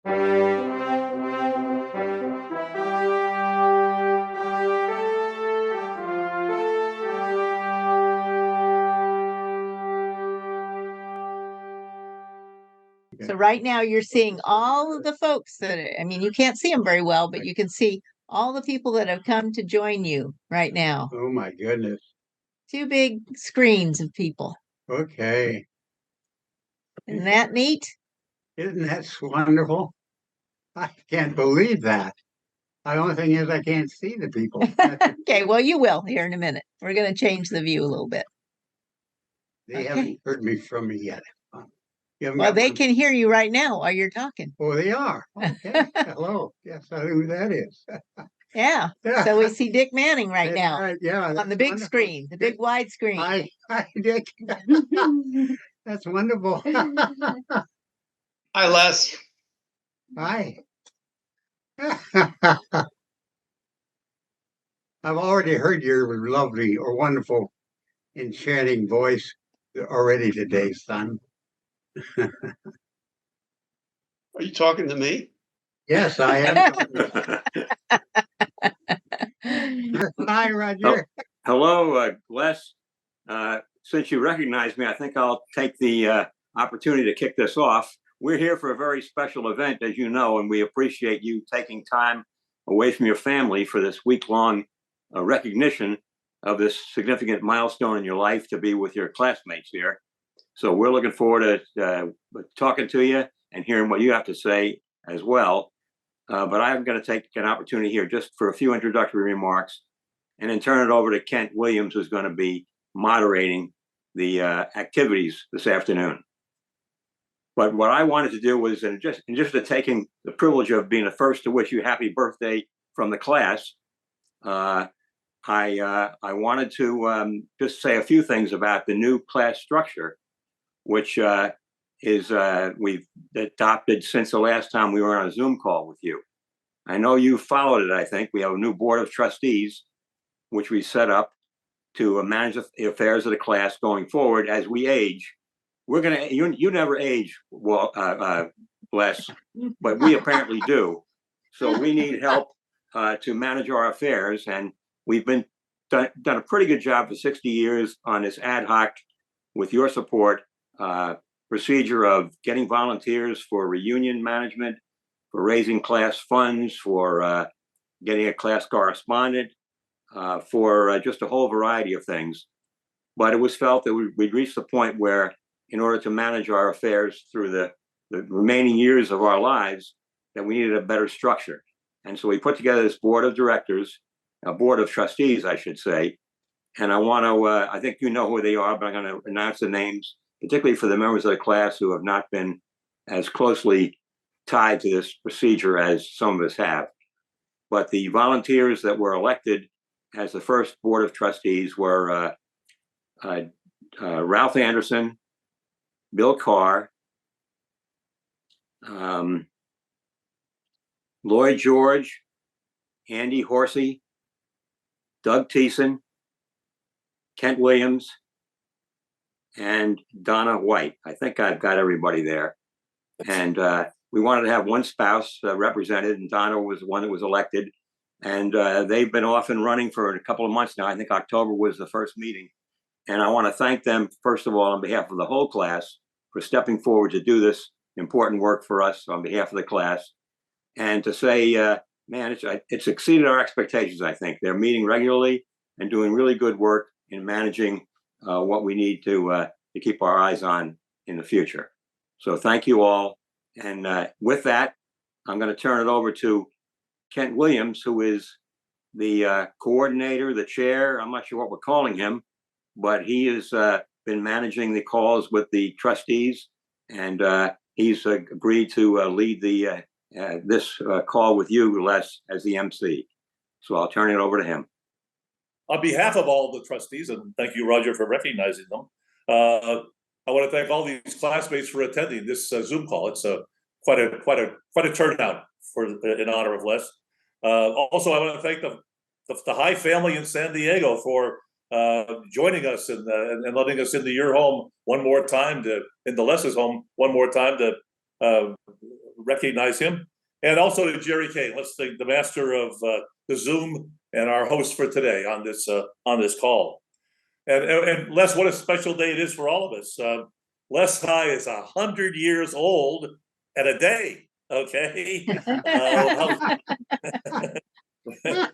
So right now you're seeing all of the folks I mean, you can't see them very well, but you can see all the people that have come to join you right now. Oh my goodness. Two big screens of people. Okay. Isn't that neat? Isn't that wonderful? I can't believe that. The only thing is I can't see the people. Okay, well, you will here in a minute. We're going to change the view a little bit. They haven't heard me from me yet. Well, they can hear you right now while you're talking. Oh, they are. Okay. Hello. Yes, I know who that is. Yeah. So we see Dick Manning right now. Right. Yeah. On the big wonderful. Screen, the big wide screen. Hi, Dick. That's wonderful. Hi, Les. Hi. I've already heard your lovely or wonderful, enchanting voice already today, son. Are you talking to me? Yes, I am. Hi, Roger. Hello, Les. Since you recognize me, I think I'll take the opportunity to kick this off. We're here for a very special event, as you know, and we appreciate you taking time away from your family for this week-long recognition of this significant milestone in your life to be with your classmates here. So we're looking forward to talking to you and hearing what you have to say as well. But I'm going to take an opportunity here just for a few introductory remarks and then turn it over to Kent Williams, who's going to be moderating the activities this afternoon. But what I wanted to do was, in just to taking the privilege of being the first to wish you happy birthday from the class, I wanted to just say a few things about the new class structure, which we've adopted since the last time we were on a Zoom call with you. I know you followed it. I think we have a new board of trustees, which we set up to manage the affairs of the class going forward as we age. We're gonna you never age, well, Les, but we apparently do. So we need help to manage our affairs, and we've been done a pretty good job for 60 years on this ad hoc, with your support, procedure of getting volunteers for reunion management, for raising class funds, for getting a class correspondent, for just a whole variety of things. But it was felt that we'd reached the point where, in order to manage our affairs through the remaining years of our lives, that we needed a better structure. And so we put together this board of directors, a board of trustees, I should say. And I want to, I think you know who they are, but I'm going to announce the names, particularly for the members of the class who have not been as closely tied to this procedure as some of us have. But the volunteers that were elected as the first board of trustees were Ralph Anderson, Bill Carr, Lloyd George, Andy Horsey, Doug Thiessen, Kent Williams, and Donna White. I think I've got everybody there. And we wanted to have one spouse represented, and Donna was the one that was elected. And they've been off and running for a couple of months now. I think October was the first meeting. And I want to thank them, first of all, on behalf of the whole class, for stepping forward to do this important work for us on behalf of the class. And to say, man, it's exceeded our expectations, I think. They're meeting regularly and doing really good work in managing what we need to keep our eyes on in the future. So thank you all. And with that, I'm going to turn it over to Kent Williams, who is the coordinator, the chair. I'm not sure what we're calling him, but he has been managing the calls with the trustees, and he's agreed to lead the this call with you, Les, as the MC. So I'll turn it over to him. On behalf of all the trustees, and thank you, Roger, for recognizing them, I want to thank all these classmates for attending this Zoom call. It's quite a turnout in honor of Les. Also, I want to thank the High family in San Diego for joining us and letting us into your home one more time, into Les's home one more time, to recognize him. And also to Gerry Kane, let's thank the master of the Zoom and our host for today on this call. And Les, what a special day it is for all of us. Les High is 100 years old and a day. Okay,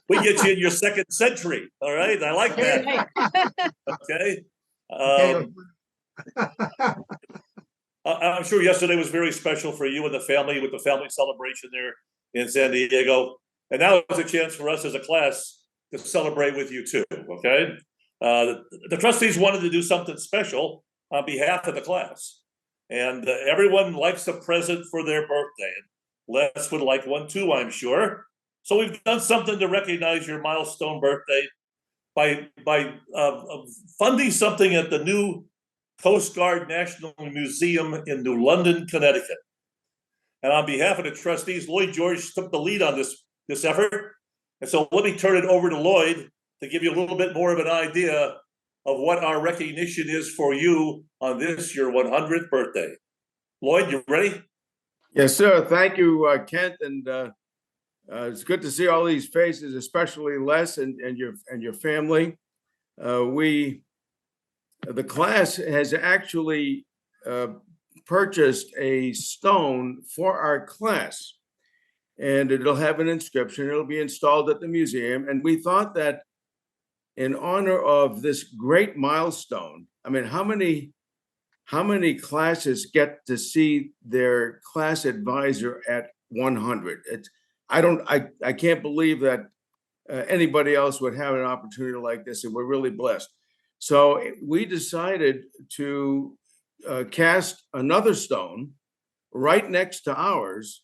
we get you in your second century. All right, I like that. Okay. I'm sure yesterday was very special for you and the family with the family celebration there in San Diego. And now it's a chance for us as a class to celebrate with you too, okay? The trustees wanted to do something special on behalf of the class. And everyone likes a present for their birthday. Les would like one too, I'm sure. So we've done something to recognize your milestone birthday by funding something at the new Coast Guard National Museum in New London, Connecticut. And on behalf of the trustees, Lloyd George took the lead on this effort. And so let me turn it over to Lloyd to give you a little bit more of an idea of what our recognition is for you on this, your 100th birthday. Lloyd, you ready? Yes, sir. Thank you, Kent. And it's good to see all these faces, especially Les and your family. The class has actually purchased a stone for our class, and it'll have an inscription. It'll be installed at the museum. And we thought that in honor of this great milestone, I mean, how many classes get to see their class advisor at 100? I can't believe that anybody else would have an opportunity like this, and we're really blessed. So we decided to cast another stone right next to ours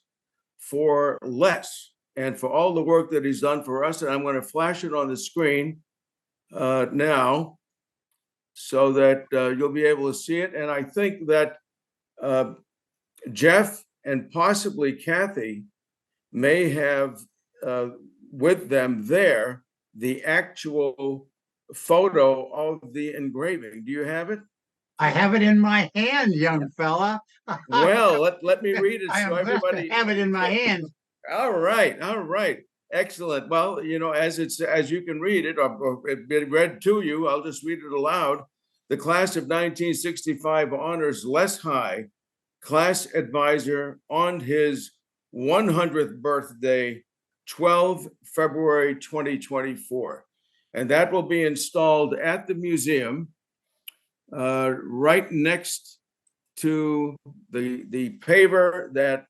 for Les and for all the work that he's done for us. And I'm going to flash it on the screen now so that you'll be able to see it. And I think that Jeff and possibly Kathy may have with them there the actual photo of the engraving. Do you have it? I have it in my hand, young fella. Well, let me read it I am so blessed everybody to have it in my hand. All right, excellent. Well, you know, as you can read it or it be read to you, I'll just read it aloud. The class of 1965 honors Les High, class advisor, on his 100th birthday, 12 February 2024. And that will be installed at the museum right next to the paver that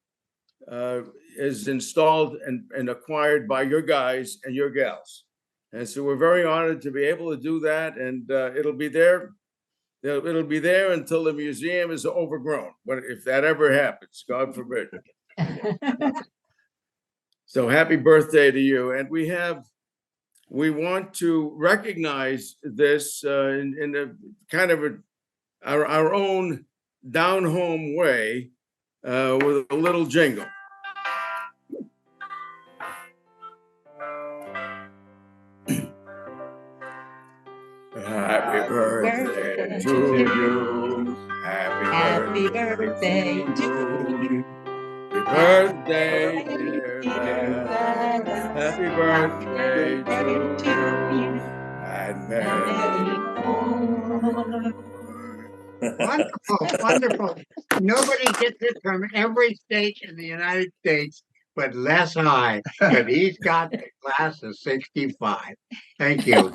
is installed and acquired by your guys and your gals. And so we're very honored to be able to do that. And it'll be there. It'll be there until the museum is overgrown, if that ever happens, God forbid. So happy birthday to you. And we want to recognize this in a kind of our own down-home way with a little jingle. Happy birthday to you. Happy birthday to you. Happy birthday, dear Dad. Happy birthday to you. And many more. Wonderful, wonderful. Nobody gets it from every state in the United States but Les High, but he's got the class of 65. Thank you.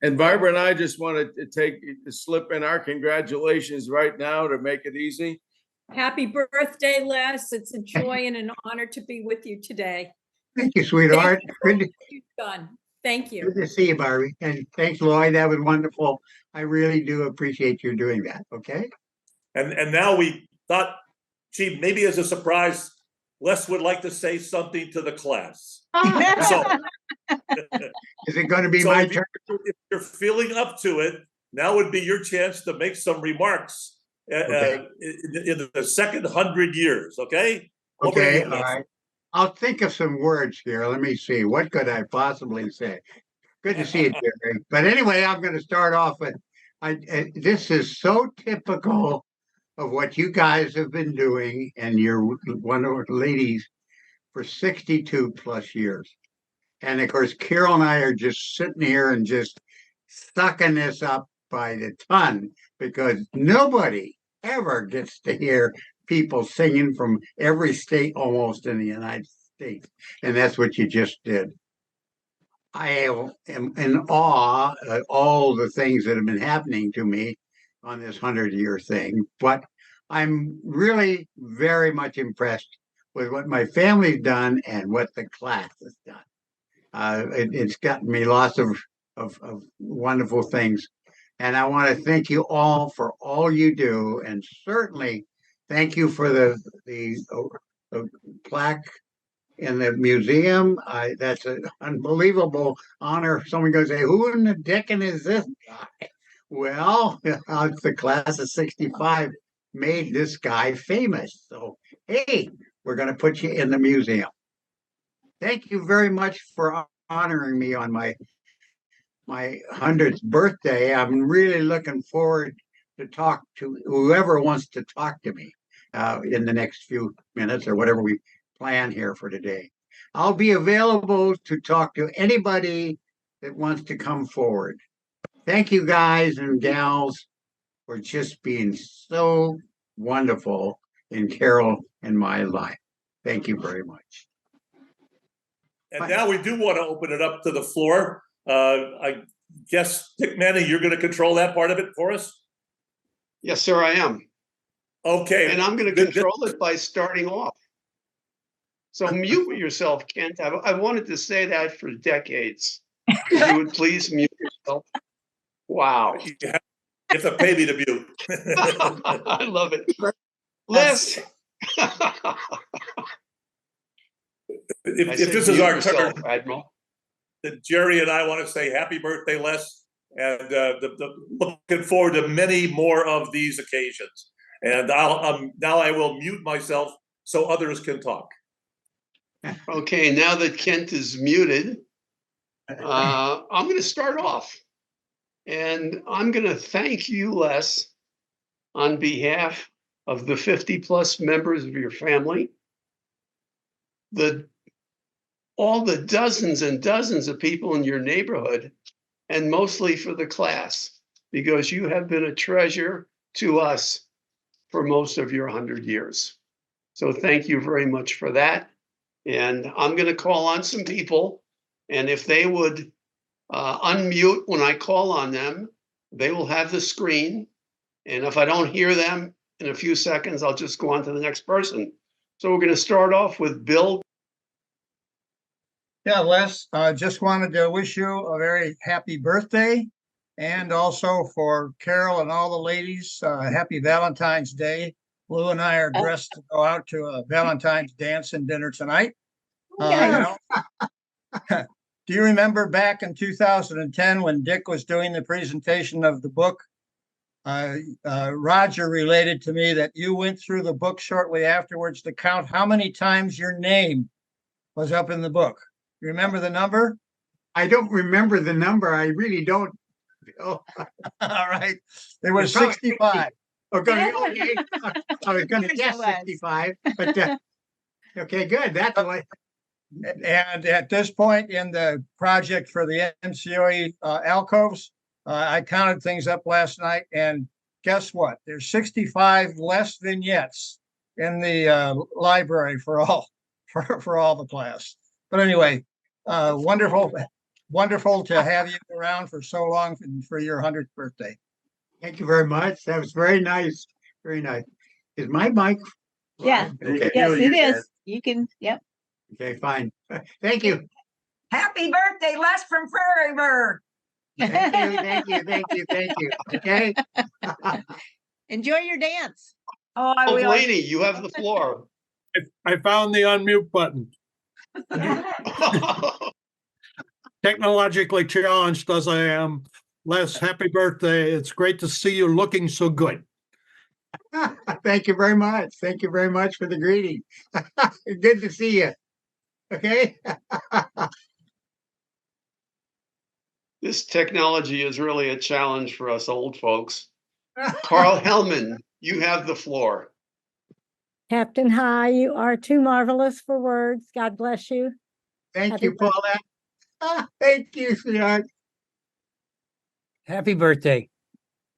And Barbara and I just wanted to slip in our congratulations right now to make it easy. Happy birthday, Les. It's a joy and an honor to be with you today. Thank you, sweetheart. Thank you. You've done. Thank you. Good to see you, Barbie. And thanks, Lloyd. That was wonderful. I really do appreciate you doing that. Okay. And now we thought, gee, maybe as a surprise, Les would like to say something to the class. So, is it going to be so my turn? If you're feeling up to it, now would be your chance to make some remarks in the second 100 years. Okay. Okay. All right. I'll think of some words here. Let me see. What could I possibly say? Good to see you, Gerry. But anyway, I'm going to start off with this is so typical of what you guys have been doing, and you're one of the ladies for 62 plus years. And of course, Carol and I are just sitting here and just sucking this up by the ton because nobody ever gets to hear people singing from every state almost in the United States. And that's what you just did. I am in awe at all the things that have been happening to me on this 100-year thing, but I'm really very much impressed with what my family's done and what the class has done. It's gotten me lots of wonderful things. And I want to thank you all for all you do. And certainly thank you for the plaque in the museum. That's an unbelievable honor. Someone goes, say, who in the dickens is this guy? Well, it's the class of 65 made this guy famous. So, hey, we're going to put you in the museum. Thank you very much for honoring me on my 100th birthday. I'm really looking forward to talk to whoever wants to talk to me in the next few minutes or whatever we plan here for today. I'll be available to talk to anybody that wants to come forward. Thank you guys and gals for just being so wonderful in Carol and my life. Thank you very much. And now we do want to open it up to the floor. I guess, Dick Manning, you're going to control that part of it for us? Yes, sir, I am. Okay. And I'm going to control it by starting off. So mute yourself, Kent. I wanted to say that for decades. If you would please mute yourself. Wow. You have to pay me to mute. I love it. Les. If this is our turn, Admiral. then Gerry and I want to say happy birthday, Les, and looking forward to many more of these occasions. And now I will mute myself so others can talk. Okay, now that Kent is muted, I'm going to start off. And I'm going to thank you, Les, on behalf of the 50 plus members of your family, all the dozens and dozens of people in your neighborhood, and mostly for the class, because you have been a treasure to us for most of your 100 years. So thank you very much for that. And I'm going to call on some people, and if they would unmute when I call on them, they will have the screen. And if I don't hear them in a few seconds, I'll just go on to the next person. So we're going to start off with Bill. Yeah, Les, just wanted to wish you a very happy birthday, and also for Carol and all the ladies, happy Valentine's Day. Lou and I are dressed to go out to a Valentine's dance and dinner tonight. Do you remember back in 2010 when Dick was doing the presentation of the book? Roger related to me that you went through the book shortly afterwards to count how many times your name was up in the book. You remember the number? I don't remember the number. I really don't. Oh. All right. It was 65. Okay. I was going to guess 65, but okay, good. That's what. And at this point in the project for the MCOE alcoves, I counted things up last night, and guess what? There's 65 less vignettes in the library for all the class. But anyway, wonderful to have you around for so long for your 100th birthday. Thank you very much. That was very nice. Very nice. Is my mic? Yeah. Okay. Yes, it is. You can, yep. Okay, fine. Thank you. Happy birthday, Les from Prairie Bird. Thank you. Okay. Enjoy your dance. Oh, I will. Blaney, you have the floor. I found the unmute button. Technologically challenged as I am, Les, happy birthday. It's great to see you looking so good. Thank you very much. Thank you very much for the greeting. Good to see you. Okay. This technology is really a challenge for us old folks. Carl Hellman, You have the floor. Captain High, you are too marvelous for words. God bless you. Thank Happy you, Paulette. Thank you, sweetheart. Happy birthday.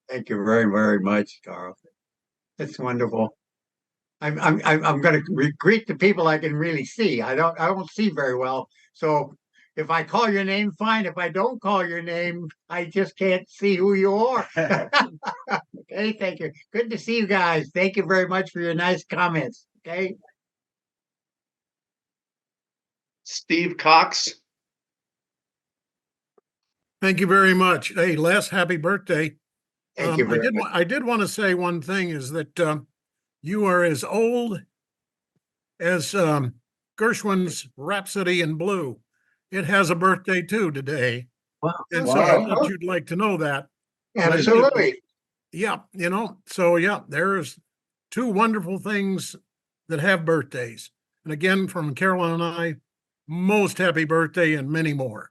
Thank you very, very much, Carl. It's wonderful. I'm going to greet the people I can really see. I don't see very well. So if I call your name, fine. If I don't call your name, I just can't see who you are. Okay, thank you. Good to see you guys. Thank you very much for your nice comments. Okay. Steve Cox. Thank you very much. Hey, Les, happy birthday. Thank you very much. I did want to say one thing is that you are as old as Gershwin's Rhapsody in Blue. It has a birthday too today. Wow. And so I thought you'd like to know that. Absolutely. Yeah, so yeah, there's two wonderful things that have birthdays. And again, from Carolyn and I, most happy birthday and many more.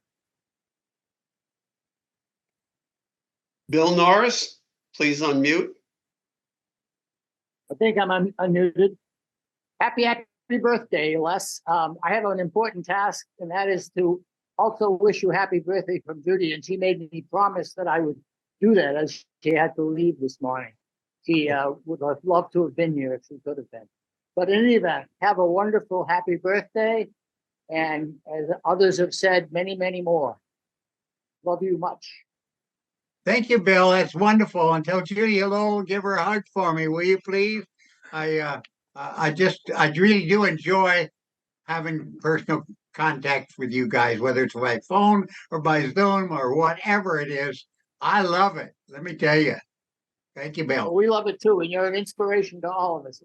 Bill Norris, please unmute. I think I'm unmuted. Happy birthday, Les. I have an important task, and that is to also wish you happy birthday from Judy. And she made me promise that I would do that as she had to leave this morning. She would have loved to have been here if she could have been. But in any event, have a wonderful happy birthday. And as others have said, many, many more. Love you much. Thank you, Bill. That's wonderful. And tell Judy hello. Give her a hug for me, will you please? I really do enjoy having personal contact with you guys, whether it's by phone or by Zoom or whatever it is. I love it. Let me tell you. Thank you, Bill. Well, we love it too, and you're an inspiration to all of us.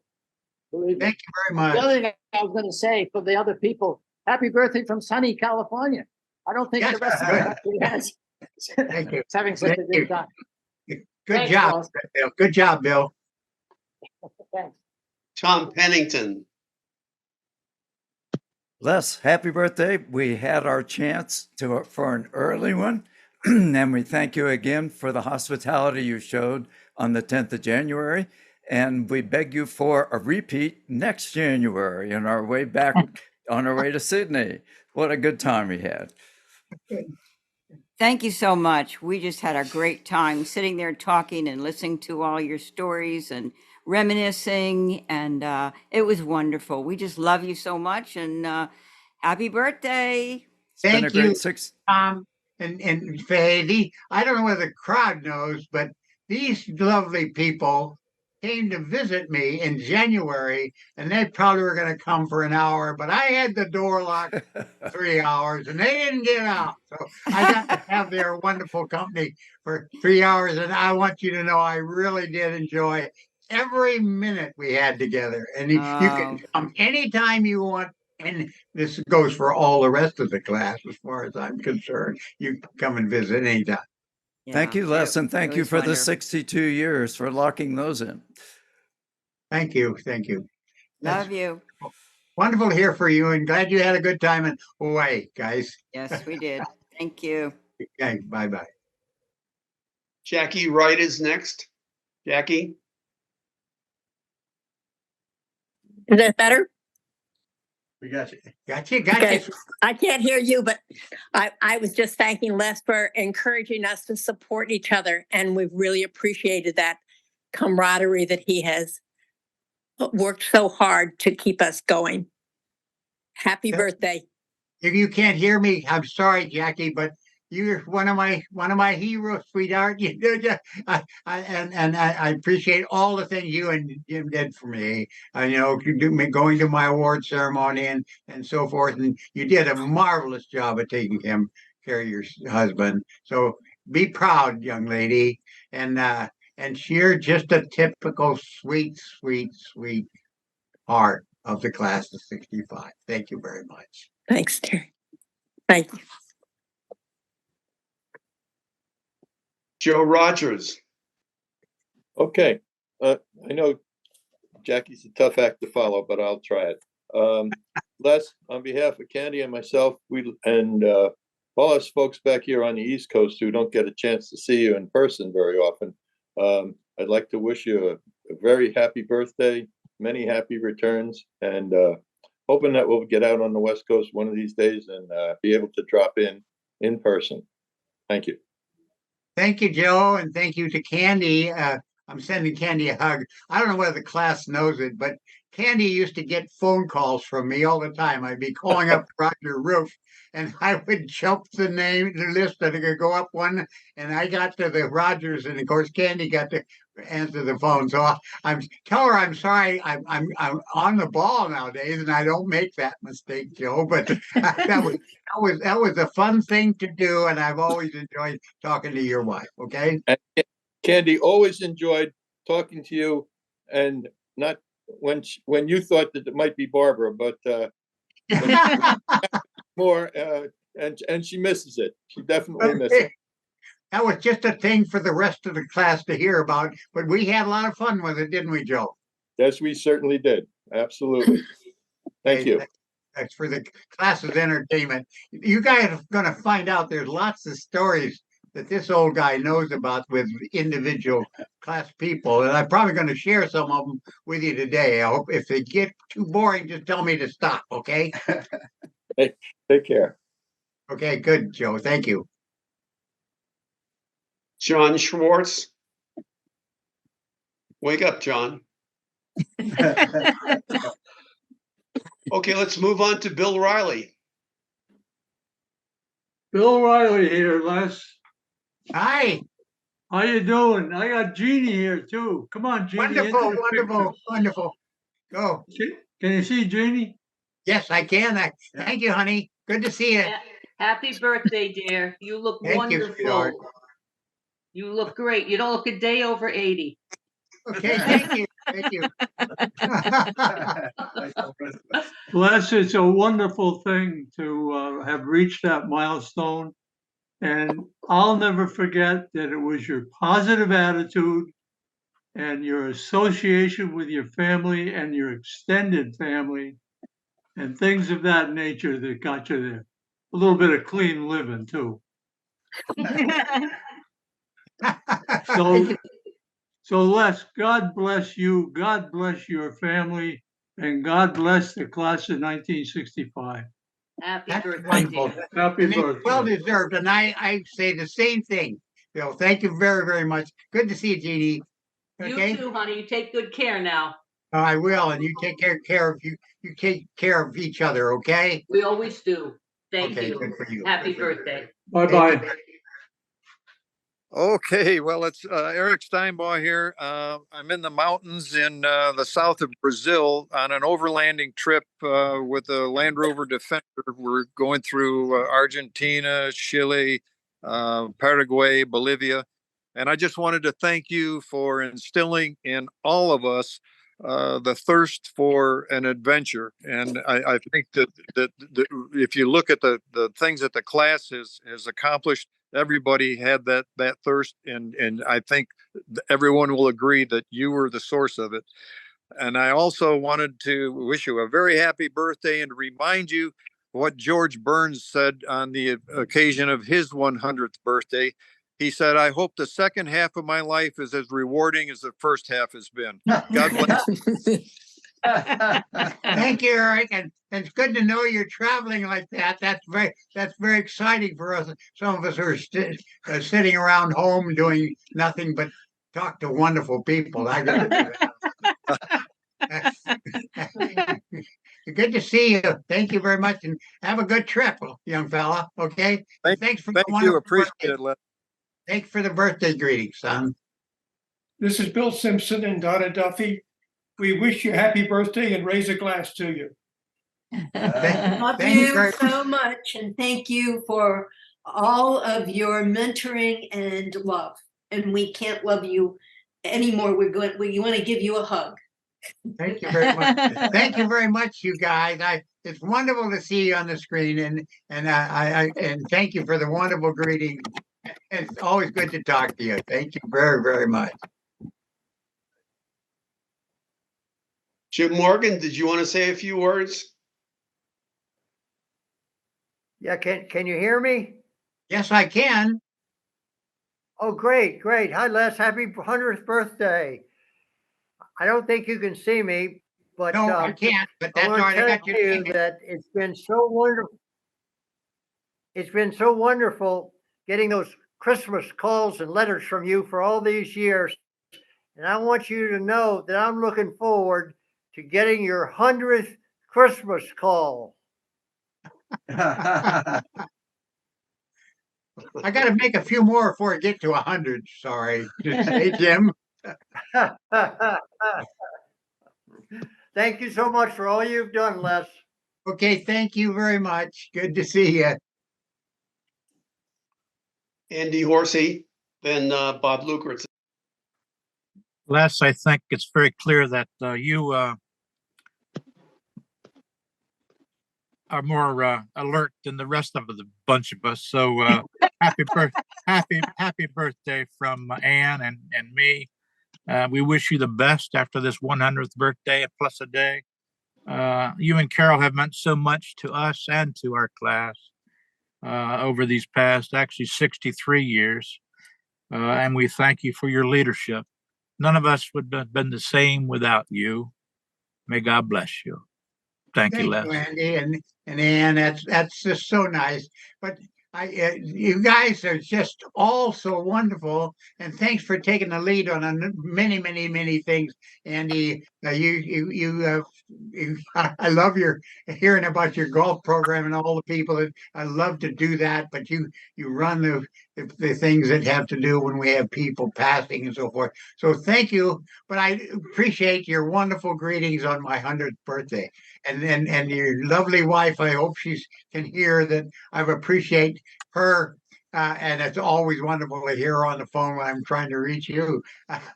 Believe me. Thank you very much. The other thing I was going to say for the other people, happy birthday from sunny California. I don't think the rest of the country has. Thank you. It's having such a good time. Good Thanks, job, Ross. Bill. Good job, Bill. Thanks. Tom Pennington. Les, happy birthday. We had our chance for an early one, and we thank you again for the hospitality you showed on the 10th of January. And we beg you for a repeat next January on our way back, on our way to Sydney. What a good time we had. Thank you so much. We just had a great time sitting there talking and listening to all your stories and reminiscing. And it was wonderful. We just love you so much. And happy birthday. Thank you, Tom and Faye. I don't know whether the crowd knows, but these lovely people came to visit me in January, and they probably were going to come for an hour, but I had the door locked 3 hours, and they didn't get out. So I got to have their wonderful company for 3 hours, and I want you to know I really did enjoy every minute we had together. And you can come anytime you want, and this goes for all the rest of the class as far as I'm concerned. You can come and visit anytime. Thank you, Les, and thank you for the 62 years for locking those in. Thank you. Thank you. Love you. Wonderful to hear from you, and glad you had a good time in Hawaii, guys. Yes, we did. Thank you. Okay, bye-bye. Jackie Wright is next. Jackie? Is that better? We got you. Got Okay. you. I can't hear you, but I was just thanking Les for encouraging us to support each other. And we've really appreciated that camaraderie that he has worked so hard to keep us going. Happy birthday. If you can't hear me, I'm sorry, Jackie, but you're one of my heroes, sweetheart. You did, I appreciate all the things you and Jim did for me. Going to my award ceremony and so forth, and you did a marvelous job of taking care of your husband. So be proud, young lady, and you're just a typical sweet heart of the class of '65. Thank you very much. Thanks, Terry. Thank you. Joe Rogers. Okay. I know Jackie's a tough act to follow, but I'll try it. Les, on behalf of Candy and myself, and all us folks back here on the East Coast who don't get a chance to see you in person very often, I'd like to wish you a a very happy birthday, many happy returns, and hoping that we'll get out on the West Coast one of these days and be able to drop in person. Thank you. Thank you, Joe, and thank you to Candy. I'm sending Candy a hug. I don't know whether the class knows it, but Candy used to get phone calls from me all the time. I'd be calling up Roger Roof, and I would jump the list, and it could go up one, and I got to the Rogers, and of course Candy got to answer the phone. So I'm tell her I'm sorry. I'm on the ball nowadays, and I don't make that mistake, Joe. But that was a fun thing to do, and I've always enjoyed talking to your wife. Okay, and Candy, always enjoyed talking to you, and not when you thought that it might be Barbara, but more, and she misses it. She definitely misses it. That was just a thing for the rest of the class to hear about, but we had a lot of fun with it, didn't we, Joe? Yes, we certainly did. Absolutely. Thank you. That's for the class's entertainment. You guys are going to find out there's lots of stories that this old guy knows about with individual class people, and I'm probably going to share some of them with you today. I hope if they get too boring, just tell me to stop, okay? Take care. Okay, good, Joe. Thank you. John Schwartz. Wake up, John. Okay, let's move on to Bill Riley. Bill Riley here, Les. Hi. How you doing? I got Jeannie here too. Come on, Jeannie. Wonderful. Go. Can you see Jeannie? Yes, I can. Thank you, honey. Good to see you. Happy birthday, dear. You look Thank you, wonderful. sweetheart. You look great. You don't look a day over 80. Okay, thank you. Thank you. Les, it's a wonderful thing to have reached that milestone. And I'll never forget that it was your positive attitude and your association with your family and your extended family and things of that nature that got you there. A little bit of clean living too. So Les, God bless you, God bless your family, and God bless the class of 1965. Happy That's birthday, wonderful. dear. Happy And it's birthday. well deserved. And I say the same thing. Bill, thank you very, very much. Good to see you, Jeannie. Okay. You too, honey. You take good care now. I will, and you take care of you. You take care of each other, okay? We always do. Thank Okay, you. good for you. Happy birthday. Bye-bye. Okay, well, it's Eric Steinbaugh here. I'm in the mountains in the south of Brazil on an overlanding trip with the Land Rover Defender. We're going through Argentina, Chile, Paraguay, Bolivia. And I just wanted to thank you for instilling in all of us the thirst for an adventure. And I think that if you look at the things that the class has accomplished, everybody had that thirst, and I think everyone will agree that you were the source of it. And I also wanted to wish you a very happy birthday and remind you what George Burns said on the occasion of his 100th birthday. He said, "I hope the second half of my life is as rewarding as the first half has been." God bless. Thank you, Eric, and it's good to know you're traveling like that. That's very exciting for us. Some of us are sitting around home doing nothing but talk to wonderful people. I got to do that. Good to see you. Thank you very much, and have a good trip, young fella. Okay. Thanks for thank you. Appreciate it, Les. Thanks for the birthday greetings, son. This is Bill Simpson and Donna Duffy. We wish you happy birthday and raise a glass to you. Love thank you you very so much, and thank you for all of your mentoring and love. And we can't love you anymore. We want to give you a hug. Thank you very much. Thank you very much, you guys. It's wonderful to see you on the screen, and thank you for the wonderful greeting. It's always good to talk to you. Thank you very, very much. Jim Morgan, did you want to say a few words? Yeah, can you hear me? Yes, I can. Oh, great. Hi, Les. Happy 100th birthday. I don't think you can see me, but No, I can't, but I that's all want right. I to got tell your you name. that it's been so wonderful. It's been so wonderful getting those Christmas calls and letters from you for all these years. And I want you to know that I'm looking forward to getting your 100th Christmas call. I got to make a few more before I get to 100. Sorry. Hey, Jim. Thank you so much for all you've done, Les. Okay, thank you very much. Good to see you. Andy Horsey, then Bob Lukritz. Les, I think it's very clear that you are more alert than the rest of the bunch of us. So happy birthday from Ann and me. We wish you the best after this 100th birthday plus a day. You and Carol have meant so much to us and to our class over these past, actually 63 years. And we thank you for your leadership. None of us would have been the same without you. May God bless you. Thank you, Les. Andy and Ann. That's just so nice. But you guys are just all so wonderful, and thanks for taking the lead on many things, Andy. I love hearing about your golf program and all the people that I love to do that. But you run the things that have to do when we have people passing and so forth. So thank you. But I appreciate your wonderful greetings on my 100th birthday, and your lovely wife. I hope she can hear that I appreciate her. And it's always wonderful to hear her on the phone when I'm trying to reach you.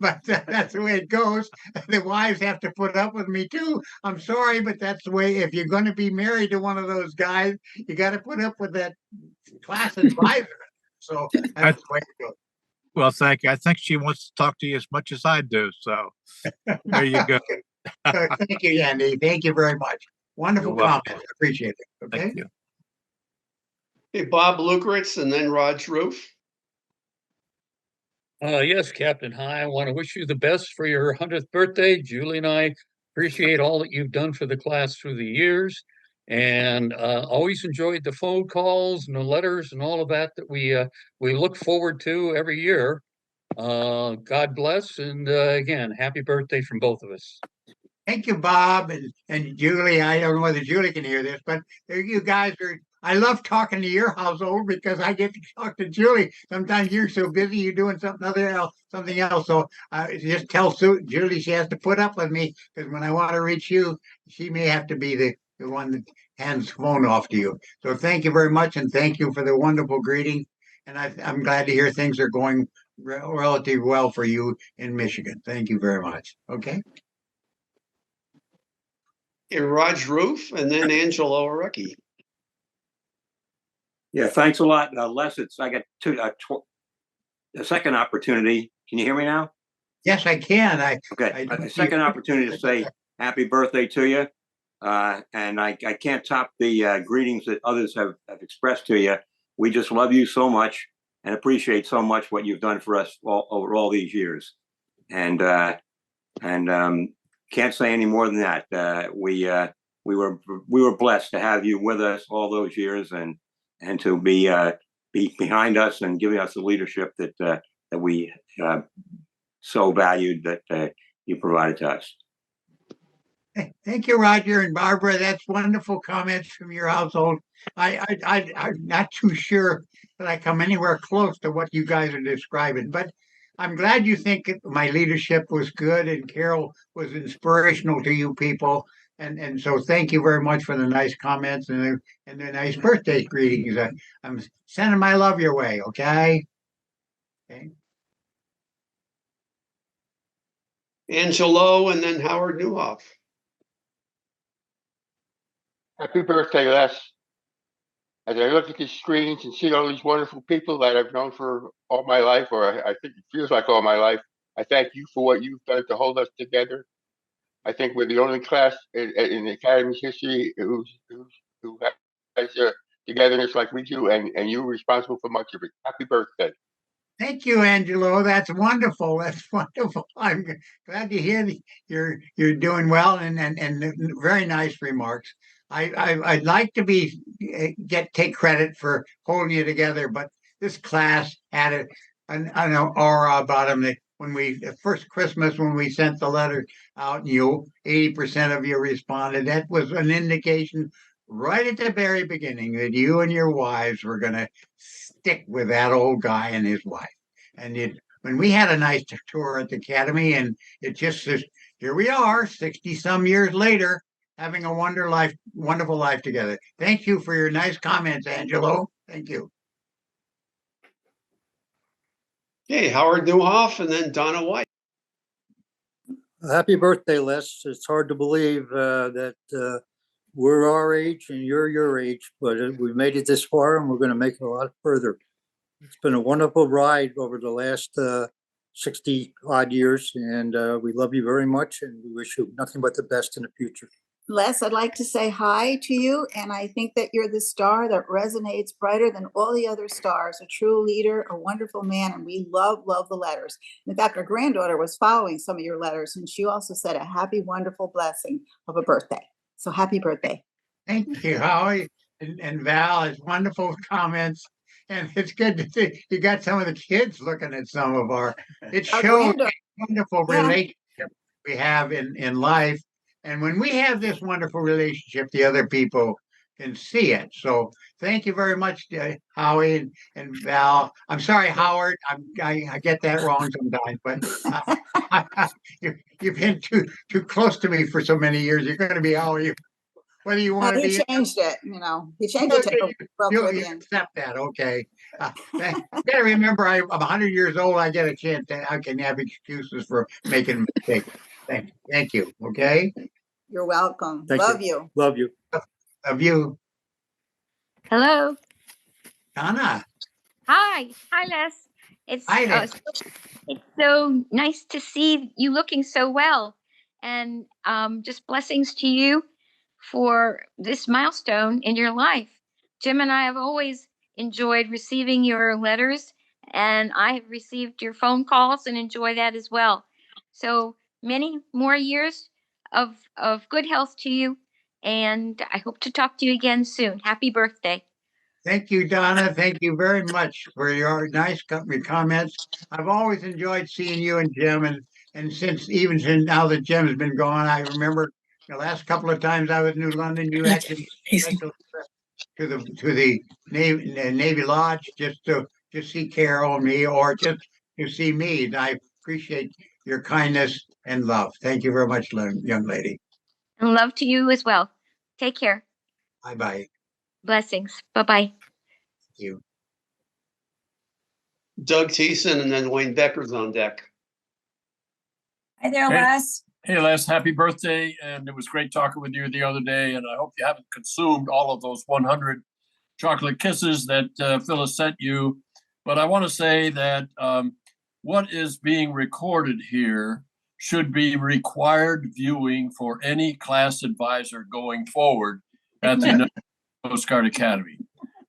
But that's the way it goes. The wives have to put up with me too. I'm sorry, but that's the way. If you're going to be married to one of those guys, you got to put up with that class advisor. So that's the way it goes. Well, thank you. I think she wants to talk to you as much as I do. So there you go. Thank you, Andy. Thank you very much. Wonderful comments. Appreciate it. Okay. Thank you. Hey, Bob Lukritz and then Raj Roof. Yes, Captain. Hi. I want to wish you the best for your 100th birthday. Julie and I appreciate all that you've done for the class through the years, and always enjoyed the phone calls and the letters and all of that we look forward to every year. God bless, and again, happy birthday from both of us. Thank you, Bob and Julie. I don't know whether Julie can hear this, but you guys are. I love talking to your household because I get to talk to Julie. Sometimes you're so busy, you're doing something else. So just tell Julie she has to put up with me because when I want to reach you, she may have to be the one that hands the phone off to you. So thank you very much, and thank you for the wonderful greeting. And I'm glad to hear things are going relatively well for you in Michigan. Thank you very much. Okay. Raj Roof and then Angelo Arecki. Yeah, thanks a lot, Les. I got a second opportunity. Can you hear me now? Yes, I can. A second opportunity to say happy birthday to you. And I can't top the greetings that others have expressed to you. We just love you so much and appreciate so much what you've done for us over all these years. And can't say any more than that. We were blessed to have you with us all those years and to be behind us and giving us the leadership that we so valued that you provided to us. Thank you, Roger and Barbara. That's wonderful comments from your household. I'm not too sure that I come anywhere close to what you guys are describing, but I'm glad you think my leadership was good and Carol was inspirational to you people. And so thank you very much for the nice comments and the nice birthday greetings. I'm sending my love your way, okay? Angelo and then Howard Newhoff. Happy birthday, Les. As I look at these screens and see all these wonderful people that I've known for all my life, or I think it feels like all my life, I thank you for what you've done to hold us together. I think we're the only class in the Academy's history who has togetherness like we do, and you're responsible for much of it. Happy birthday. Thank you, Angelo. That's wonderful. That's wonderful. I'm glad to hear that you're doing well and very nice remarks. I'd like to take credit for holding you together, but this class had an aura about them that when the first Christmas when we sent the letter out and 80% of you responded, that was an indication right at the very beginning that you and your wives were going to stick with that old guy and his wife. And when we had a nice tour at the academy, and it just says, here we are, 60 some years later, having a wonderful life together. Thank you for your nice comments, Angelo. Thank you. Hey, Howard Newhoff and then Donna White. Happy birthday, Les. It's hard to believe that we're our age and you're your age, but we've made it this far and we're going to make it a lot further. It's been a wonderful ride over the last 60 odd years, and we love you very much and we wish you nothing but the best in the future. Les, I'd like to say hi to you, and I think that you're the star that resonates brighter than all the other stars, a true leader, a wonderful man, and we love the letters. In fact, our granddaughter was following some of your letters, and she also said a happy, wonderful blessing of a birthday. So happy birthday. Thank you, Howie and Val. It's wonderful comments. And it's good to see you got some of the kids looking at some of it shows a wonderful relationship we have in life. And when we have this wonderful relationship, the other people can see it. So thank you very much, Howie and Val. I'm sorry, Howard. I get that wrong sometimes, but you've been too close to me for so many years. You're going to be Howie. Whether you want to be. He changed it, He changed it to you accept that, okay. You gotta remember, I'm 100 years old. I get a chance I can have excuses for making mistakes. Thank you, okay? You're welcome. Thank Love you. Love you. Love you. Hello. Donna. Hi, Les. Hi there. It's so nice to see you looking so well, and just blessings to you for this milestone in your life. Jim and I have always enjoyed receiving your letters, and I have received your phone calls and enjoy that as well. So many more years of good health to you, and I hope to talk to you again soon. Happy birthday. Thank you, Donna. Thank you very much for your nice comments. I've always enjoyed seeing you and Jim, and since now that Jim's been gone, I remember the last couple of times I was in New London, you actually to the Navy Lodge just to see Carol and me, or just to see me. And I appreciate your kindness and love. Thank you very much, young lady. And love to you as well. Take care. Bye-bye. Blessings. Bye-bye. Thank you. Doug Thiessen and then Wayne Becker's on deck. Hi there, Les. Hey, Les, happy birthday. And it was great talking with you the other day. And I hope you haven't consumed all of those 100 chocolate kisses that Phyllis sent you. But I want to say that what is being recorded here should be required viewing for any class advisor going forward at the United Coast Guard Academy.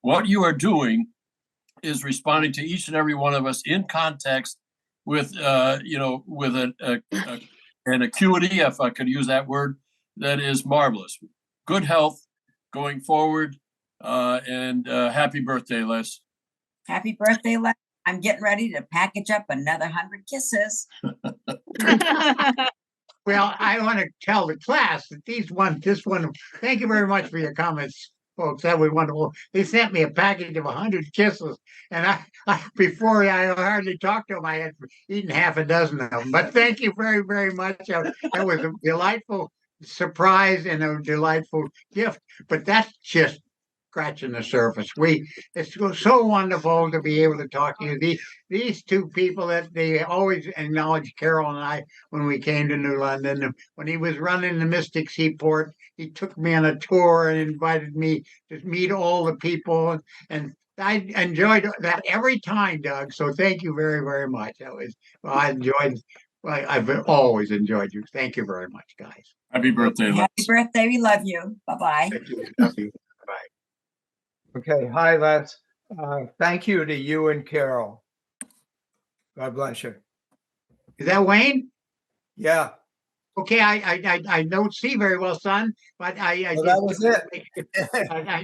What you are doing is responding to each and every one of us in context with, with an acuity, if I could use that word, that is marvelous. Good health going forward, and happy birthday, Les. Happy birthday, Les. I'm getting ready to package up another 100 kisses. Well, I want to tell the class that this one, thank you very much for your comments, folks. That was wonderful. They sent me a package of 100 kisses, and I before I hardly talked to them, I had eaten half a dozen of them. But thank you very, very much. That was a delightful surprise and a delightful gift. But that's just scratching the surface. It's so wonderful to be able to talk to you. These two people that they always acknowledge Carol and I when we came to New London. When he was running the Mystic Seaport, he took me on a tour and invited me to meet all the people, and I enjoyed that every time, Doug. So thank you very, very much. I've always enjoyed you. Thank you very much, guys. Happy birthday, Les. Happy birthday. We love you. Bye-bye. Thank you. Love you. Bye. Okay, hi, Les. Thank you to you and Carol. God bless you. Is that Wayne? Yeah. Okay, I don't see very well, son, but Well, that was it.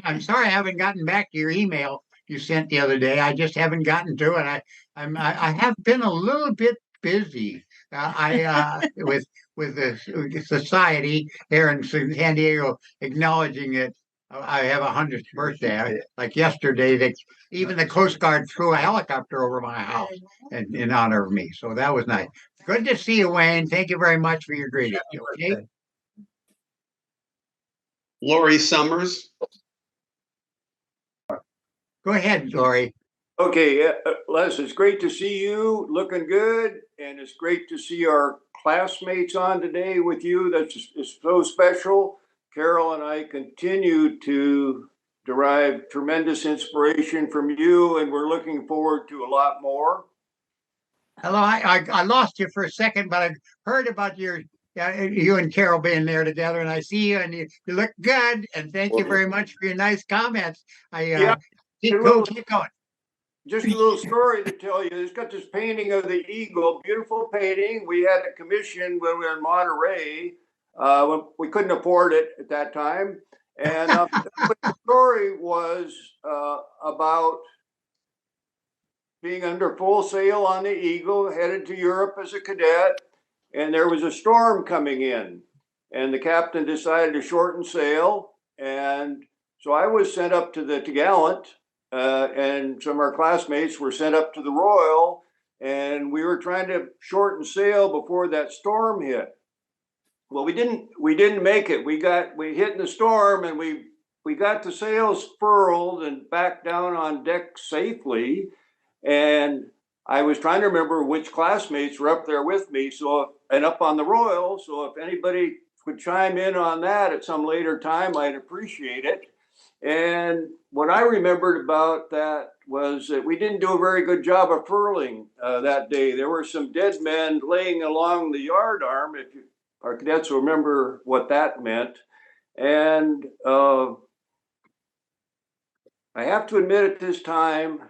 I'm sorry I haven't gotten back to your email you sent the other day. I just haven't gotten to it. I have been a little bit busy. With the society here in San Diego acknowledging it. I have a 100th birthday. Like yesterday, even the Coast Guard flew a helicopter over my house in honor of me. So that was nice. Good to see you, Wayne. Thank you very much for your greeting. Okay. Lori Summers. Go ahead, Lori. Okay, Les, it's great to see you, looking good, and it's great to see our classmates on today with you. It's so special. Carol and I continue to derive tremendous inspiration from you, and we're looking forward to a lot more. Hello, I lost you for a second, but I heard about you and Carol being there together, and I see you, and you look good, and thank you very much for your nice comments. Keep going. Just a little story to tell you. It's got this painting of the eagle, beautiful painting. We had it commissioned when we were in Monterey. When we couldn't afford it at that time. And the story was about being under full sail on the Eagle, headed to Europe as a cadet. And there was a storm coming in. And the captain decided to shorten sail. And so I was sent up to the Gallant. And some of our classmates were sent up to the Royal, and we were trying to shorten sail before that storm hit. Well, we didn't make it. We hit in the storm, and we got the sails furled and back down on deck safely. And I was trying to remember which classmates were up there with me, and up on the Royal. So if anybody could chime in on that at some later time, I'd appreciate it. And what I remembered about that was that we didn't do a very good job of furling that day. There were some dead men laying along the yard arm, if our cadets will remember what that meant. And I have to admit at this time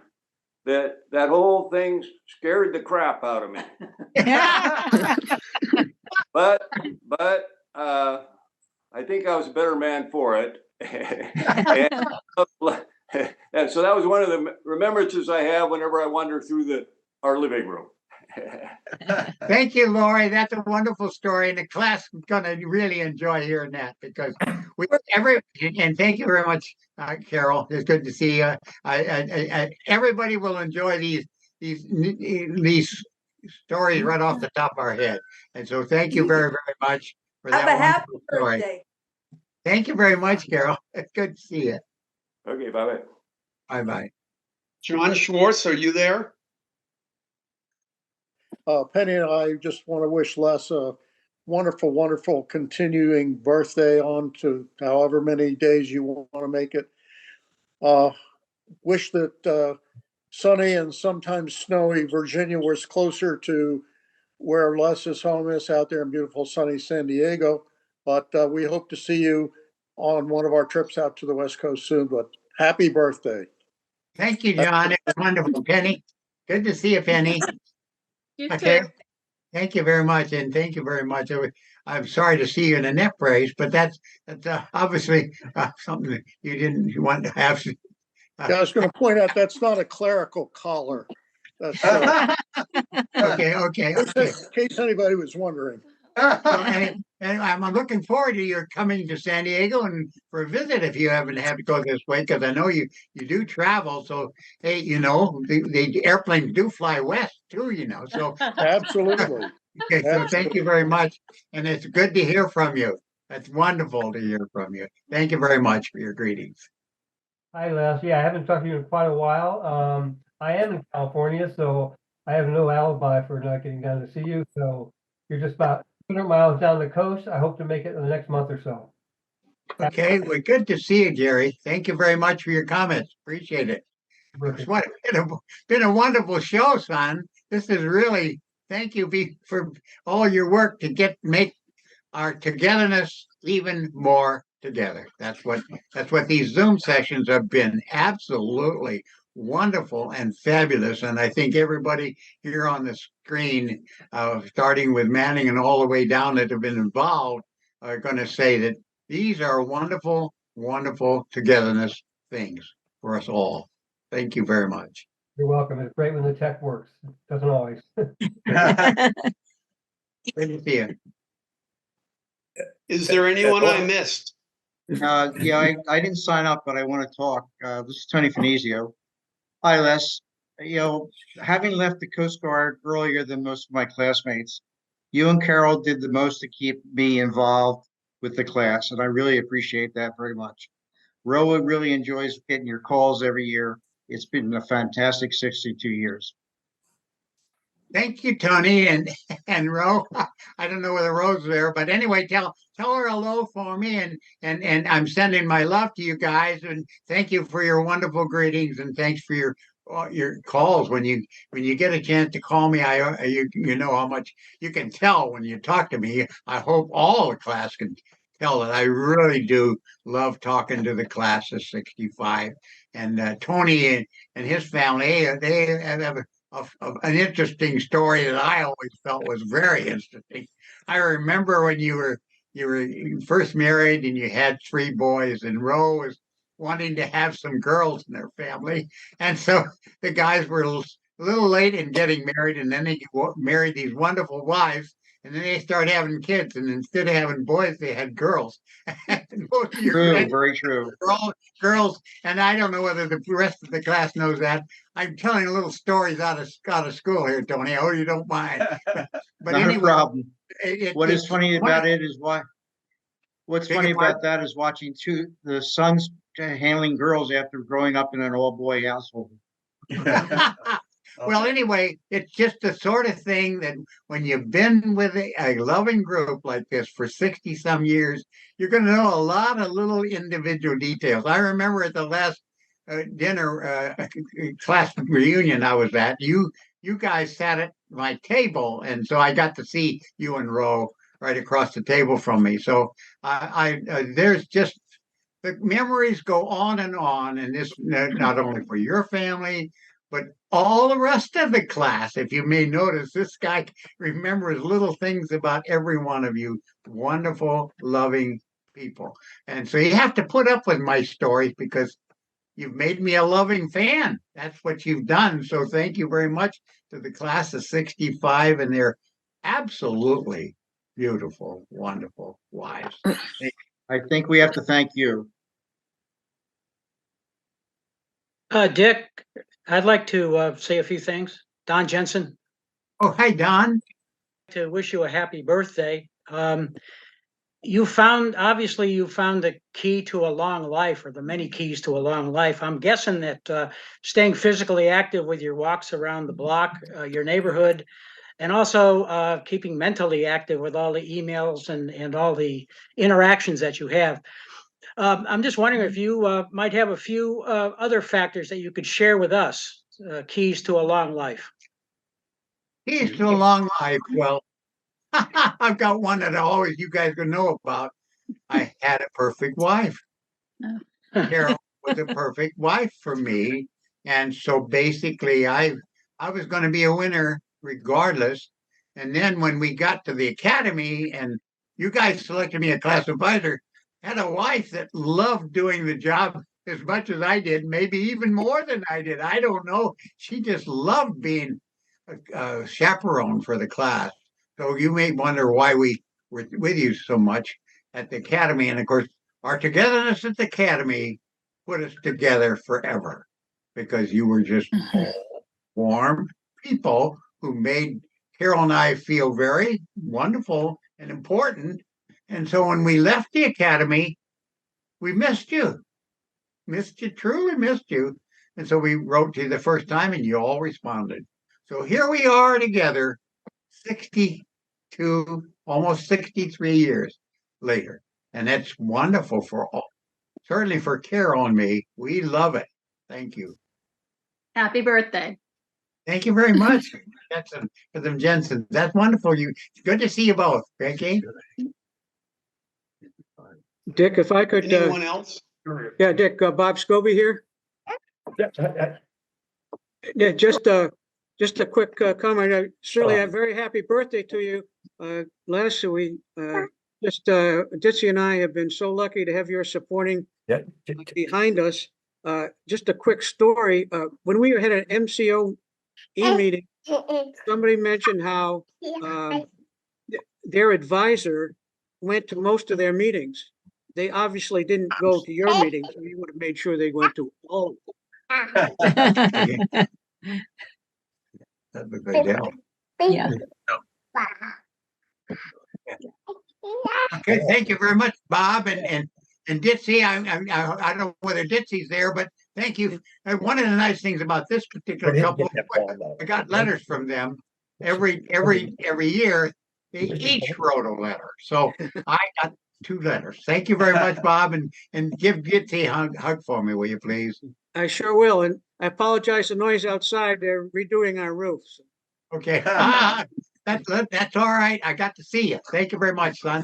that whole thing scared the crap out of me. But I think I was a better man for it. and so that was one of the remembrances I have whenever I wander through our living room. Thank you, Lori. That's a wonderful story, and the class is going to really enjoy hearing that because and thank you very much, Carol. It's good to see you. Everybody will enjoy these stories right off the top of our head, and so thank you very, very much for that wonderful story. Birthday. Thank you very much, Carol. It's good to see you. Okay, bye-bye. Bye-bye. John Schwartz, are you there? Penny and I just want to wish Les a wonderful, wonderful continuing birthday on to however many days you want to make it. Wish that sunny and sometimes snowy Virginia was closer to where Les's home is out there in beautiful sunny San Diego. But we hope to see you on one of our trips out to the West Coast soon. But happy birthday. Thank you, John. It was wonderful. Penny, good to see you, Penny. You okay. too. Thank you very much. And thank you very much. I'm sorry to see you in a neck brace, but that's obviously something that you want to have. Yeah, I was going to point out that's not a clerical collar. That's okay. In case anybody was wondering. And I'm looking forward to your coming to San Diego and for a visit if you haven't had to go this way, because I know you do travel. So hey, the airplanes do fly west too, So absolutely. Okay, so thank you very much, and it's good to hear from you. That's wonderful to hear from you. Thank you very much for your greetings. Hi, Les. Yeah, I haven't talked to you in quite a while. I am in California, so I have no alibi for not getting down to see you. So you're just about 200 miles down the coast. I hope to make it in the next month or so. Okay, well, good to see you, Gerry. Thank you very much for your comments. Appreciate it. It's been a wonderful show, son. This is really, thank you for all your work to make our togetherness even more together. That's what these Zoom sessions have been. Absolutely wonderful and fabulous. And I think everybody here on the screen, starting with Manning and all the way down that have been involved, are going to say that these are wonderful, wonderful togetherness things for us all. Thank you very much. You're welcome. It's great when the tech works. It doesn't always. Good to see you. Is there anyone I missed? Yeah, I didn't sign up, but I want to talk. This is Tony Finizio. Hi, Les. You know, having left the Coast Guard earlier than most of my classmates, you and Carol did the most to keep me involved with the class, and I really appreciate that very much. Roa really enjoys getting your calls every year. It's been a fantastic 62 years. Thank you, Tony and Ro. I don't know whether Ro's there, but anyway, tell her hello for me, and I'm sending my love to you guys, and thank you for your wonderful greetings, and thanks for your calls. When you get a chance to call me, you know how much you can tell when you talk to me. I hope all the class can tell that I really do love talking to the class of '65, and Tony and his family. They have an interesting story that I always felt was very interesting. I remember when you were first married and you had 3 boys, and Ro was wanting to have some girls in their family, and so the guys were a little late in getting married, and then they married these wonderful wives, and then they started having kids, and instead of having boys, they had girls. True, very true. All girls, and I don't know whether the rest of the class knows that. I'm telling little stories out of school here, Tony. I hope you don't mind. But Not anyway, a problem. What is it's funny about wonderful. it is what's Beg funny your about that is watching the sons handling girls after growing up in an all-boy household. Well, anyway, it's just the sort of thing that when you've been with a loving group like this for 60 some years, you're going to know a lot of little individual details. I remember at the last dinner class reunion I was at, you guys sat at my table, and so I got to see you and Ro right across the table from me. So there's just the memories go on, and this not only for your family, but all the rest of the class. If you may notice, this guy remembers little things about every one of you. Wonderful, loving people. And so you have to put up with my stories because you've made me a loving fan. That's what you've done. So thank you very much to the class of '65 and their absolutely beautiful, wonderful wives. I think we have to thank you. Dick, I'd like to say a few things. Don Jensen. Oh, hi, Don. To wish you a happy birthday. You found the key to a long life, or the many keys to a long life. I'm guessing that staying physically active with your walks around the block, your neighborhood, and also keeping mentally active with all the emails and all the interactions that you have. I'm just wondering if you might have a few other factors that you could share with us, keys to a long life. Keys to a long life. Well, I've got one that always you guys gonna know about. I had a perfect wife. Carol was a perfect wife for me, and so basically, I was going to be a winner regardless. And then when we got to the academy, and you guys selected me a class advisor, I had a wife that loved doing the job as much as I did, maybe even more than I did. I don't know. She just loved being a chaperone for the class. So you may wonder why we were with you so much at the academy. And of course, our togetherness at the academy put us together forever because you were just warm people who made Carol and I feel very wonderful and important. And so when we left the academy, we missed you, truly missed you. And so we wrote to you the first time and you all responded. So here we are together, 62, almost 63 years later. And that's wonderful for all, certainly for Carol and me. We love it. Thank you. Happy birthday. Thank you very much, for them Jensen. That's wonderful. Good to see you both. Becky. Dick, if I could. Anyone else? Yeah, Dick, Bob Scobie here. Yeah, just a quick comment. Certainly a very happy birthday to you. Les, we Ditsy and I have been so lucky to have your supporting Yeah. behind us. Just a quick story. When we had an MCO meeting, somebody mentioned how their advisor went to most of their meetings. They obviously didn't go to your meetings, so you would have made sure they went to all of them. That's a good deal. Yeah. Okay, thank you very much, Bob and Ditsy. I don't know whether Ditsy's there, but thank you. One of the nice things about this particular couple, I got letters from them every year. They each wrote a letter, so I got 2 letters. Thank you very much, Bob, and give Ditsy a hug for me, will you please? I sure will, and I apologize for the noise outside. They're redoing our roofs. Okay, that's all right. I got to see you. Thank you very much, son.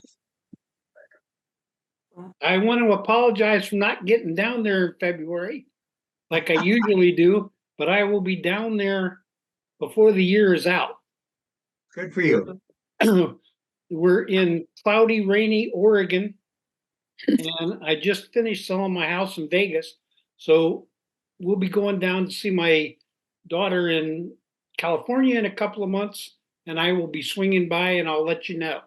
I want to apologize for not getting down there in February like I usually do, but I will be down there before the year is out. Good for you. We're in cloudy, rainy Oregon, and I just finished selling my house in Vegas. So we'll be going down to see my daughter in California in a couple of months, and I will be swinging by and I'll let you know.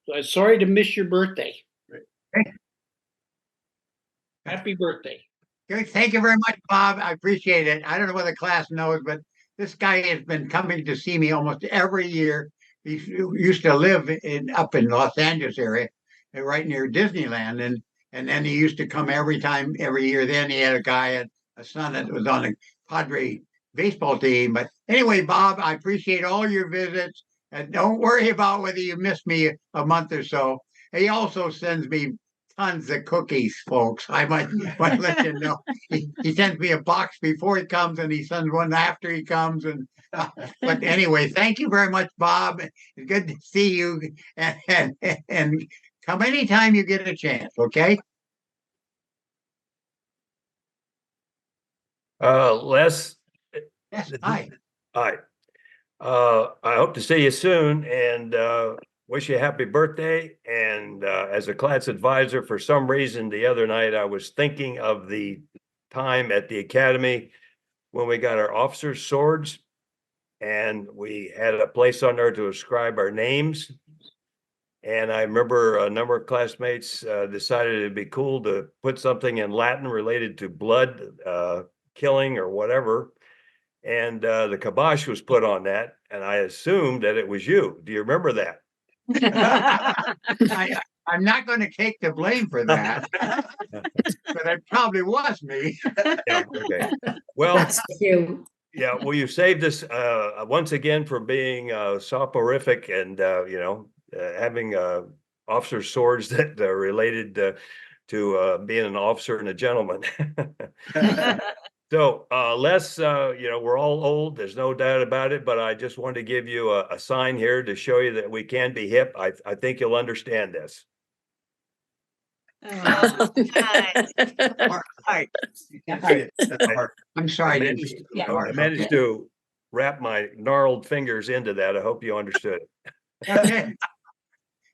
So I'm sorry to miss your birthday. Happy birthday. Good. Thank you very much, Bob. I appreciate it. I don't know whether the class knows, but this guy has been coming to see me almost every year. He used to live up in Los Angeles area, right near Disneyland, and then he used to come every year. Then he had a son that was on the Padre baseball team. But anyway, Bob, I appreciate all your visits, and don't worry about whether you miss me a month or so. He also sends me tons of cookies, folks. I might let you know. He sends me a box before he comes, and he sends one after he comes. And but anyway, thank you very much, Bob. It's good to see you, and come anytime you get a chance. Okay. Les. Yes. Hi. Hi. I hope to see you soon, and wish you a happy birthday. And as a class advisor, for some reason, the other night I was thinking of the time at the academy when we got our officers' swords, and we had a place on there to inscribe our names. And I remember a number of classmates decided it'd be cool to put something in Latin related to blood killing or whatever. And the kibosh was put on that, and I assumed that it was you. Do you remember that? I'm not going to take the blame for that, but it probably was me. Yeah, okay. Well, yeah. Well, you saved us once again from being soporific and having officer swords that are related to being an officer and a gentleman. So, Les, we're all old. There's no doubt about it. But I just wanted to give you a sign here to show you that we can be hip. I think you'll understand this. Oh, I'm sorry. I managed to wrap my gnarled fingers into that. I hope you understood it. Okay.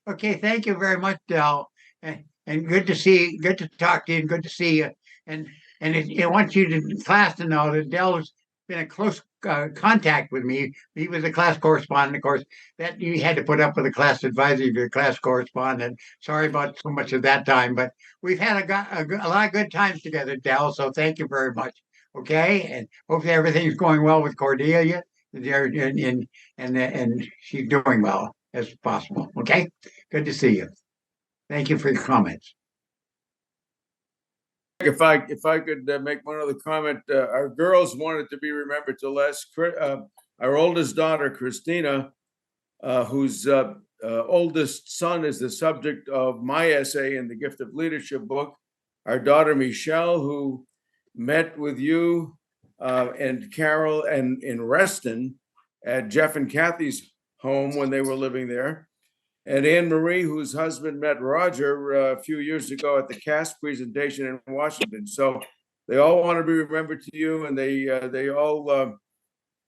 Okay. Thank you very much, Del. And good to talk to you, and good to see you. And I want you to class to know that Del has been in close contact with me. He was a class correspondent, of course. That you had to put up with a class advisor if you're a class correspondent. Sorry about so much of that time, but we've had a lot of good times together, Del. So thank you very much. Okay, and hopefully everything's going well with Cordelia, and she's doing well as possible. Okay, good to see you. Thank you for your comments. If I could make one other comment, our girls wanted to be remembered to Les. Our oldest daughter, Christina, whose oldest son is the subject of my essay in the Gift of Leadership book. Our daughter, Michelle, who met with you and Carol and in Reston at Jeff and Kathy's home when they were living there. And Anne Marie, whose husband met Roger a few years ago at the CAST presentation in Washington. So they all want to be remembered to you, and they all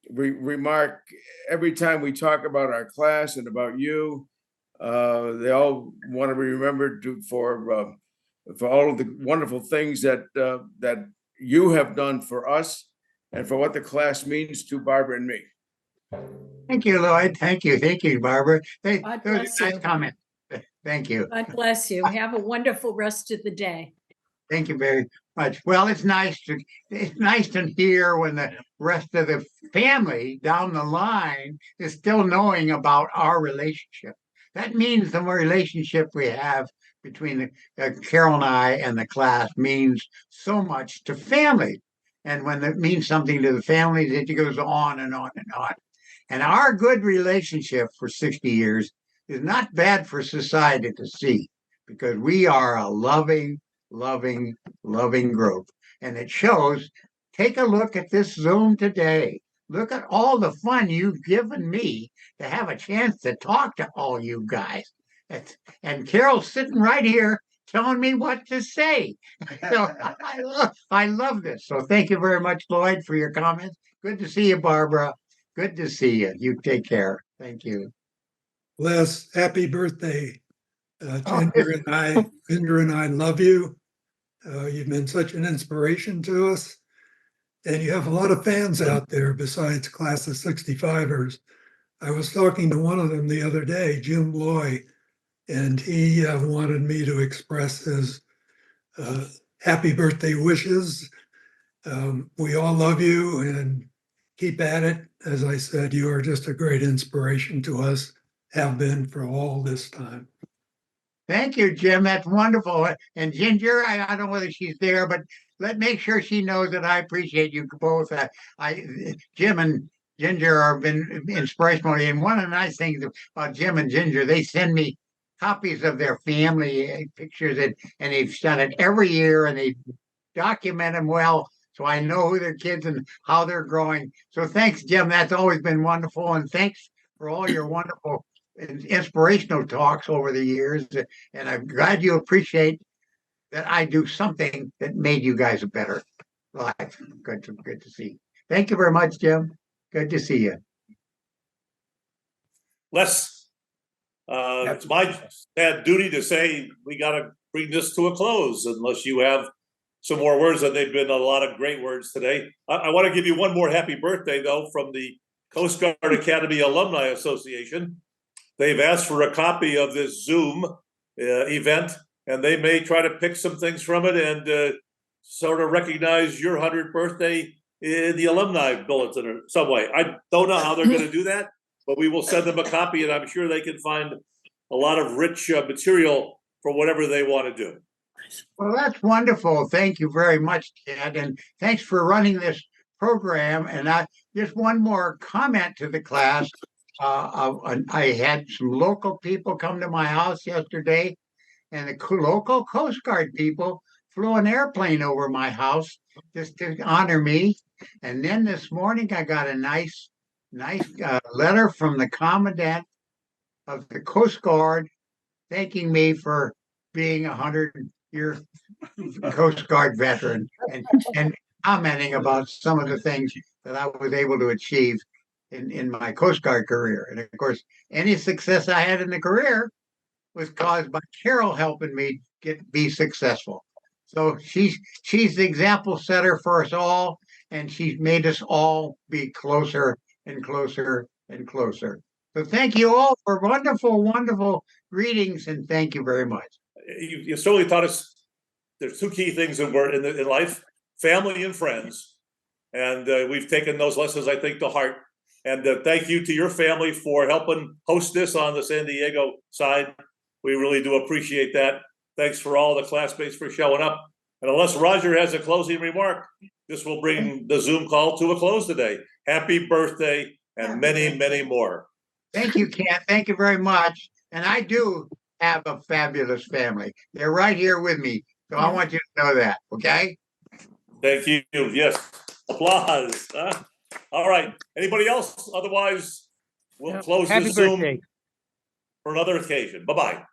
remark every time we talk about our class and about you. They all want to be remembered for all of the wonderful things that you have done for us, and for what the class means to Barbara and me. Thank you, Lloyd. Thank you, Barbara. God Those are bless nice you. comments. Thank you. God bless you. Have a wonderful rest of the day. Thank you very much. Well, it's nice to hear when the rest of the family down the line is still knowing about our relationship. That means the relationship we have between Carol and I and the class means so much to family. And when it means something to the families, it goes on and on and on. And our good relationship for 60 years is not bad for society to see, because we are a loving group. And it shows. Take a look at this Zoom today. Look at all the fun you've given me to have a chance to talk to all you guys. And Carol's sitting right here telling me what to say. So I love this. So thank you very much, Lloyd, for your comments. Good to see you, Barbara. Good to see you. You take care. Thank you. Les, happy birthday. Ginger and I love you. You've been such an inspiration to us. And you have a lot of fans out there besides class of 65ers. I was talking to one of them the other day, Jim Loy, and he wanted me to express his happy birthday wishes. We all love you and keep at it. As I said, you are just a great inspiration to us, have been for all this time. Thank you, Jim. That's wonderful. And Ginger, I don't know whether she's there, but make sure she knows that I appreciate you both. Jim and Ginger have been inspirational. And one of the nice things about Jim and Ginger, they send me copies of their family pictures, and they've done it every year, and they document them well, so I know who their kids and how they're growing. So thanks, Jim. That's always been wonderful. And thanks for all your wonderful inspirational talks over the years. And I'm glad you appreciate that I do something that made you guys a better life. Good to see. Thank you very much, Jim. Good to see you. Les, it's my sad duty to say we got to bring this to a close unless you have some more words, and they've been a lot of great words today. I want to give you one more happy birthday, though, from the Coast Guard Academy Alumni Association. They've asked for a copy of this Zoom event, and they may try to pick some things from it and sort of recognize your 100th birthday in the alumni bulletin or some way. I don't know how they're going to do that, but we will send them a copy, and I'm sure they can find a lot of rich material for whatever they want to do. Well, that's wonderful. Thank you very much, Ted, and thanks for running this program. And just one more comment to the class. I had some local people come to my house yesterday, and the local Coast Guard people flew an airplane over my house just to honor me. And then this morning, I got a nice letter from the commandant of the Coast Guard thanking me for being 100-year Coast Guard veteran and commenting about some of the things that I was able to achieve in my Coast Guard career. And of course, any success I had in the career was caused by Carol helping me be successful. So she's the example setter for us all, and she's made us all be closer and closer and closer. So thank you all for wonderful greetings, and thank you very much. You certainly taught us there's two key things in life: family and friends. And we've taken those lessons, I think, to heart. And thank you to your family for helping host this on the San Diego side. We really do appreciate that. Thanks for all the classmates for showing up. And unless Roger has a closing remark, this will bring the Zoom call to a close today. Happy birthday and many, many more. Thank you, Ken. Thank you very much. And I do have a fabulous family. They're right here with me. So I want you to know that, okay? Thank you. Yes. Applause. All right. Anybody else? Otherwise, we'll close Happy this Zoom birthday. for another occasion. Bye-bye.